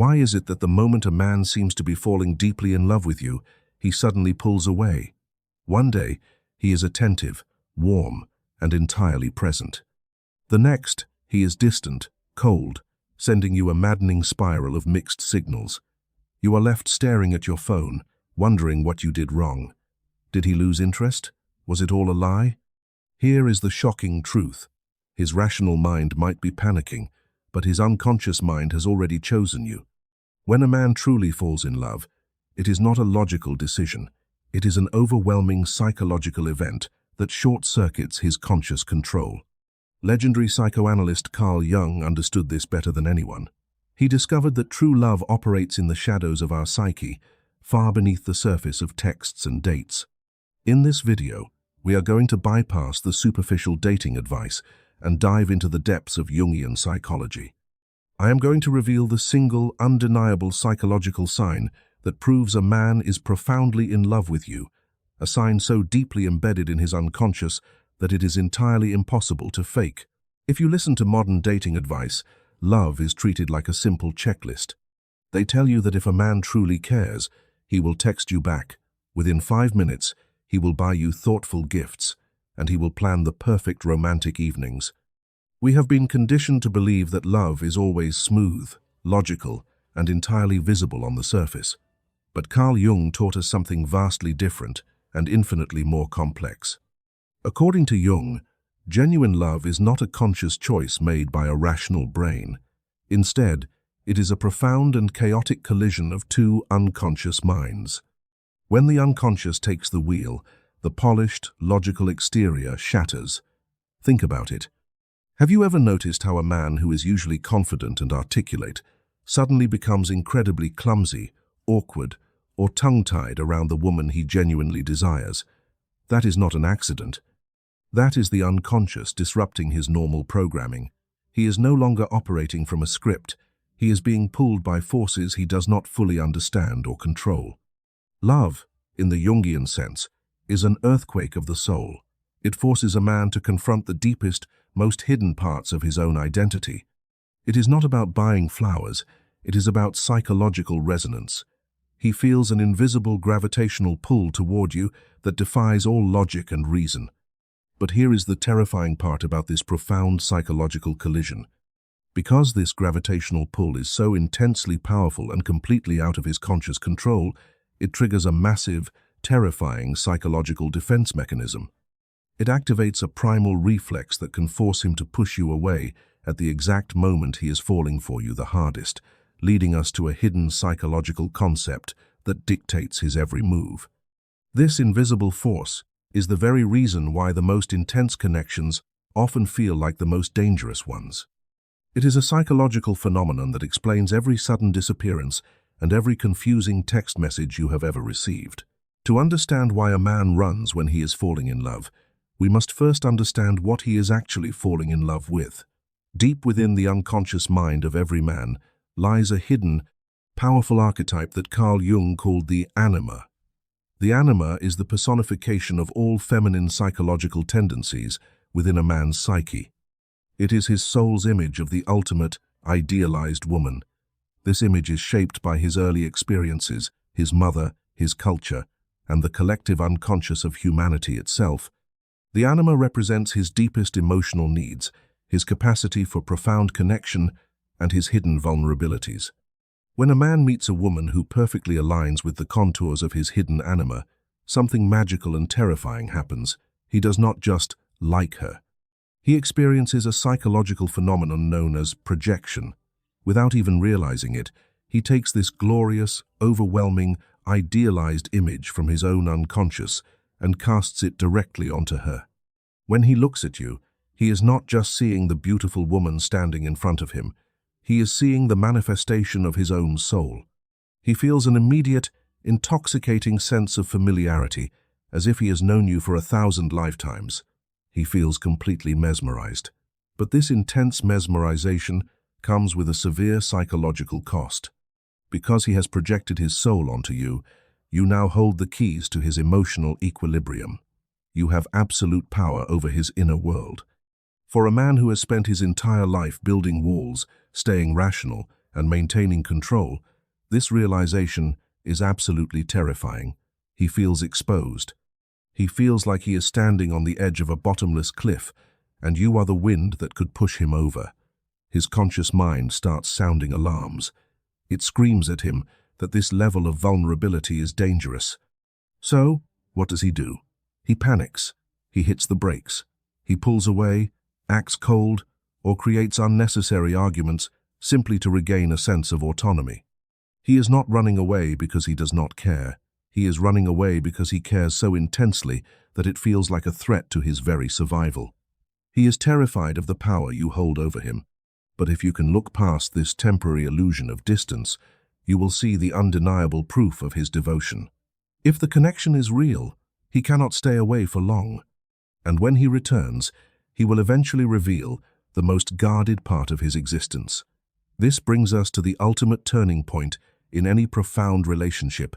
Why is it that the moment a man seems to be falling deeply in love with you, he suddenly pulls away? One day, he is attentive, warm, and entirely present. The next, he is distant, cold, sending you a maddening spiral of mixed signals. You are left staring at your phone, wondering what you did wrong. Did he lose interest? Was it all a lie? Here is the shocking truth. His rational mind might be panicking, but his unconscious mind has already chosen you. When a man truly falls in love, it is not a logical decision. It is an overwhelming psychological event that short-circuits his conscious control. Legendary psychoanalyst Carl Jung understood this better than anyone. He discovered that true love operates in the shadows of our psyche, far beneath the surface of texts and dates. In this video, we are going to bypass the superficial dating advice and dive into the depths of Jungian psychology. I am going to reveal the single, undeniable psychological sign that proves a man is profoundly in love with you, a sign so deeply embedded in his unconscious that it is entirely impossible to fake. If you listen to modern dating advice, love is treated like a simple checklist. They tell you that if a man truly cares, he will text you back. Within 5 minutes, he will buy you thoughtful gifts, and he will plan the perfect romantic evenings. We have been conditioned to believe that love is always smooth, logical, and entirely visible on the surface. But Carl Jung taught us something vastly different and infinitely more complex. According to Jung, genuine love is not a conscious choice made by a rational brain. Instead, it is a profound and chaotic collision of two unconscious minds. When the unconscious takes the wheel, the polished, logical exterior shatters. Think about it. Have you ever noticed how a man who is usually confident and articulate suddenly becomes incredibly clumsy, awkward, or tongue-tied around the woman he genuinely desires? That is not an accident. That is the unconscious disrupting his normal programming. He is no longer operating from a script. He is being pulled by forces he does not fully understand or control. Love, in the Jungian sense, is an earthquake of the soul. It forces a man to confront the deepest, most hidden parts of his own identity. It is not about buying flowers, it is about psychological resonance. He feels an invisible gravitational pull toward you that defies all logic and reason. But here is the terrifying part about this profound psychological collision. Because this gravitational pull is so intensely powerful and completely out of his conscious control, it triggers a massive, terrifying psychological defense mechanism. It activates a primal reflex that can force him to push you away at the exact moment he is falling for you the hardest, leading us to a hidden psychological concept that dictates his every move. This invisible force is the very reason why the most intense connections often feel like the most dangerous ones. It is a psychological phenomenon that explains every sudden disappearance and every confusing text message you have ever received. To understand why a man runs when he is falling in love, we must first understand what he is actually falling in love with. Deep within the unconscious mind of every man lies a hidden, powerful archetype that Carl Jung called the Anima. The Anima is the personification of all feminine psychological tendencies within a man's psyche. It is his soul's image of the ultimate, idealized woman. This image is shaped by his early experiences, his mother, his culture, and the collective unconscious of humanity itself. The Anima represents his deepest emotional needs, his capacity for profound connection, and his hidden vulnerabilities. When a man meets a woman who perfectly aligns with the contours of his hidden Anima, something magical and terrifying happens. He does not just like her. He experiences a psychological phenomenon known as projection. Without even realizing it, he takes this glorious, overwhelming, idealized image from his own unconscious and casts it directly onto her. When he looks at you, he is not just seeing the beautiful woman standing in front of him. He is seeing the manifestation of his own soul. He feels an immediate, intoxicating sense of familiarity, as if he has known you for 1,000 lifetimes. He feels completely mesmerized. But this intense mesmerization comes with a severe psychological cost. Because he has projected his soul onto you, you now hold the keys to his emotional equilibrium. You have absolute power over his inner world. For a man who has spent his entire life building walls, staying rational, and maintaining control, this realization is absolutely terrifying. He feels exposed. He feels like he is standing on the edge of a bottomless cliff, and you are the wind that could push him over. His conscious mind starts sounding alarms. It screams at him that this level of vulnerability is dangerous. So, what does he do? He panics. He hits the brakes. He pulls away, acts cold, or creates unnecessary arguments simply to regain a sense of autonomy. He is not running away because he does not care. He is running away because he cares so intensely that it feels like a threat to his very survival. He is terrified of the power you hold over him. But if you can look past this temporary illusion of distance, you will see the undeniable proof of his devotion. If the connection is real, he cannot stay away for long. And when he returns, he will eventually reveal the most guarded part of his existence. This brings us to the ultimate turning point in any profound relationship,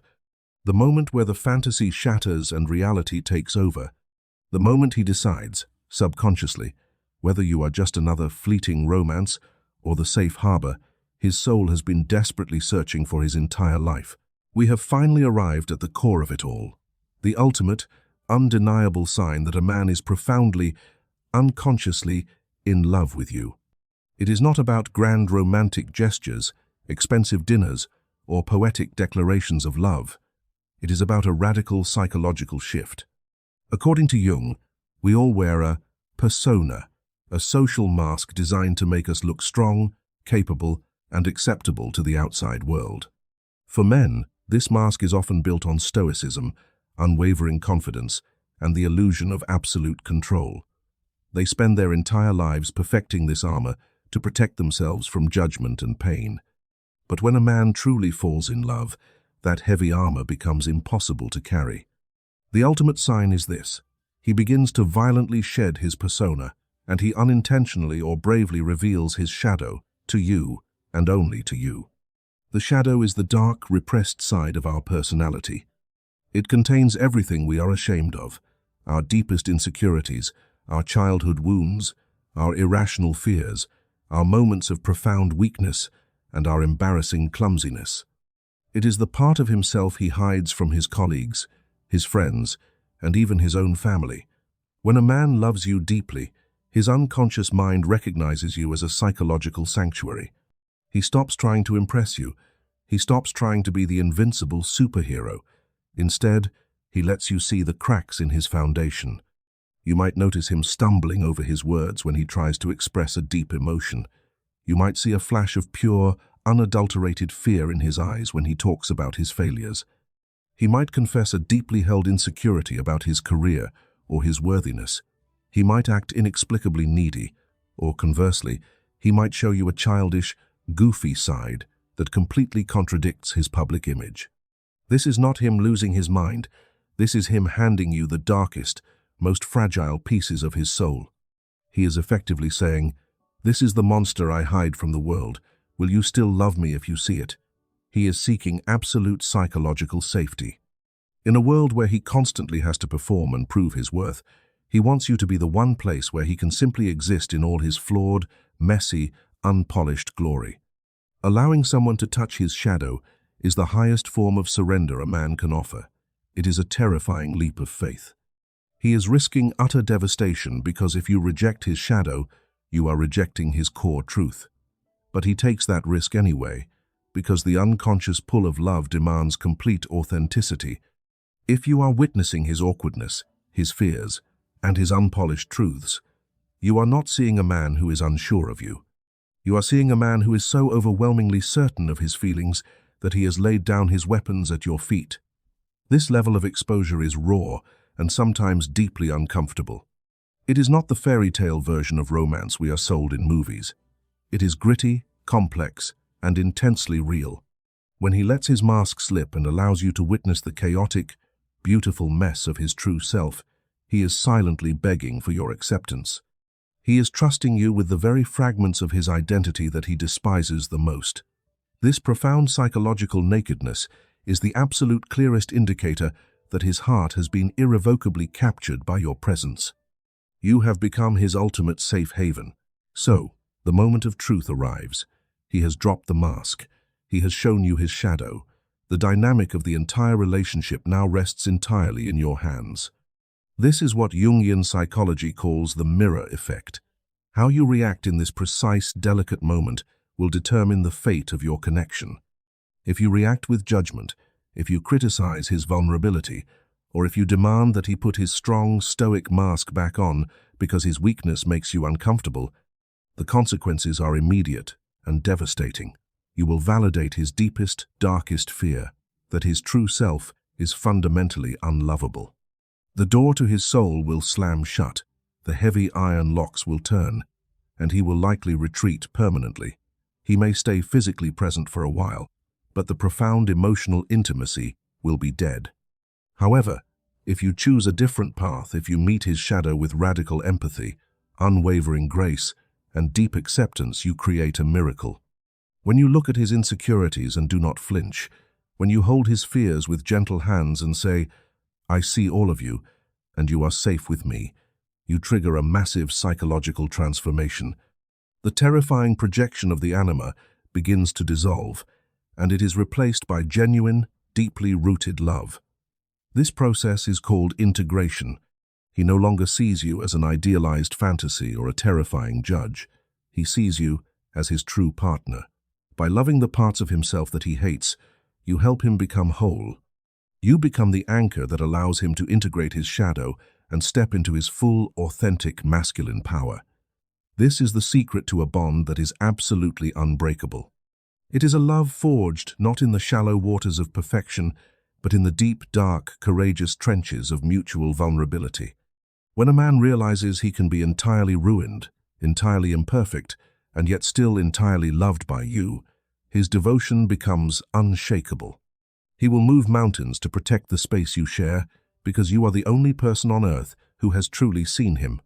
the moment where the fantasy shatters and reality takes over, the moment he decides, subconsciously, whether you are just another fleeting romance or the safe harbor his soul has been desperately searching for his entire life. We have finally arrived at the core of it all, the ultimate, undeniable sign that a man is profoundly, unconsciously in love with you. It is not about grand romantic gestures, expensive dinners, or poetic declarations of love. It is about a radical psychological shift. According to Jung, we all wear a persona, a social mask designed to make us look strong, capable, and acceptable to the outside world. For men, this mask is often built on stoicism, unwavering confidence, and the illusion of absolute control. They spend their entire lives perfecting this armor to protect themselves from judgment and pain. But when a man truly falls in love, that heavy armor becomes impossible to carry. The ultimate sign is this: he begins to violently shed his persona, and he unintentionally or bravely reveals his shadow to you, and only to you. The shadow is the dark, repressed side of our personality. It contains everything we are ashamed of, our deepest insecurities, our childhood wounds, our irrational fears, our moments of profound weakness, and our embarrassing clumsiness. It is the part of himself he hides from his colleagues, his friends, and even his own family. When a man loves you deeply, his unconscious mind recognizes you as a psychological sanctuary. He stops trying to impress you. He stops trying to be the invincible superhero. Instead, he lets you see the cracks in his foundation. You might notice him stumbling over his words when he tries to express a deep emotion. You might see a flash of pure, unadulterated fear in his eyes when he talks about his failures. He might confess a deeply held insecurity about his career or his worthiness. He might act inexplicably needy, or conversely, he might show you a childish, goofy side that completely contradicts his public image. This is not him losing his mind. This is him handing you the darkest, most fragile pieces of his soul. He is effectively saying, "This is the monster I hide from the world. Will you still love me if you see it?" He is seeking absolute psychological safety. In a world where he constantly has to perform and prove his worth, he wants you to be the one place where he can simply exist in all his flawed, messy, unpolished glory. Allowing someone to touch his shadow is the highest form of surrender a man can offer. It is a terrifying leap of faith. He is risking utter devastation because if you reject his shadow, you are rejecting his core truth. But he takes that risk anyway, because the unconscious pull of love demands complete authenticity. If you are witnessing his awkwardness, his fears, and his unpolished truths, you are not seeing a man who is unsure of you. You are seeing a man who is so overwhelmingly certain of his feelings that he has laid down his weapons at your feet. This level of exposure is raw and sometimes deeply uncomfortable. It is not the fairy tale version of romance we are sold in movies. It is gritty, complex, and intensely real. When he lets his mask slip and allows you to witness the chaotic, beautiful mess of his true self, he is silently begging for your acceptance. He is trusting you with the very fragments of his identity that he despises the most. This profound psychological nakedness is the absolute clearest indicator that his heart has been irrevocably captured by your presence. You have become his ultimate safe haven. So, the moment of truth arrives. He has dropped the mask. He has shown you his shadow. The dynamic of the entire relationship now rests entirely in your hands. This is what Jungian psychology calls the mirror effect. How you react in this precise, delicate moment will determine the fate of your connection. If you react with judgment, if you criticize his vulnerability, or if you demand that he put his strong, stoic mask back on because his weakness makes you uncomfortable, the consequences are immediate and devastating. You will validate his deepest, darkest fear, that his true self is fundamentally unlovable. The door to his soul will slam shut, the heavy iron locks will turn, and he will likely retreat permanently. He may stay physically present for a while, but the profound emotional intimacy will be dead. However, if you choose a different path, if you meet his shadow with radical empathy, unwavering grace, and deep acceptance, you create a miracle. When you look at his insecurities and do not flinch, when you hold his fears with gentle hands and say, "I see all of you, and you are safe with me," you trigger a massive psychological transformation. The terrifying projection of the anima begins to dissolve, and it is replaced by genuine, deeply rooted love. This process is called integration. He no longer sees you as an idealized fantasy or a terrifying judge. He sees you as his true partner. By loving the parts of himself that he hates, you help him become whole. You become the anchor that allows him to integrate his shadow and step into his full, authentic masculine power. This is the secret to a bond that is absolutely unbreakable. It is a love forged not in the shallow waters of perfection, but in the deep, dark, courageous trenches of mutual vulnerability. When a man realizes he can be entirely ruined, entirely imperfect, and yet still entirely loved by you, his devotion becomes unshakable. He will move mountains to protect the space you share, because you are the only person on earth who has truly seen him.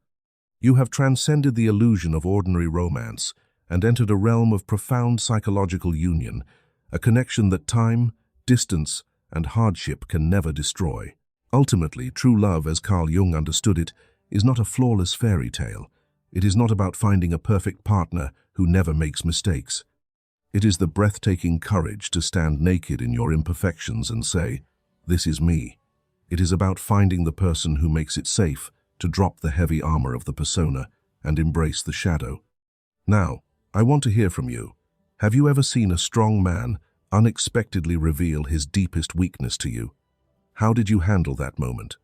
You have transcended the illusion of ordinary romance and entered a realm of profound psychological union, a connection that time, distance, and hardship can never destroy. Ultimately, true love, as Carl Jung understood it, is not a flawless fairy tale. It is not about finding a perfect partner who never makes mistakes. It is the breathtaking courage to stand naked in your imperfections and say, "This is me." It is about finding the person who makes it safe to drop the heavy armor of the persona and embrace the shadow. Now, I want to hear from you. Have you ever seen a strong man unexpectedly reveal his deepest weakness to you? How did you handle that moment?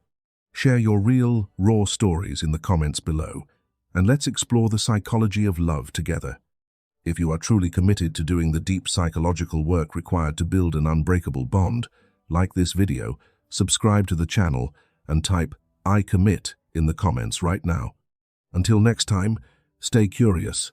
Share your real, raw stories in the comments below, and let's explore the psychology of love together. If you are truly committed to doing the deep psychological work required to build an unbreakable bond, like this video, subscribe to the channel, and type "I commit" in the comments right now. Until next time, stay curious,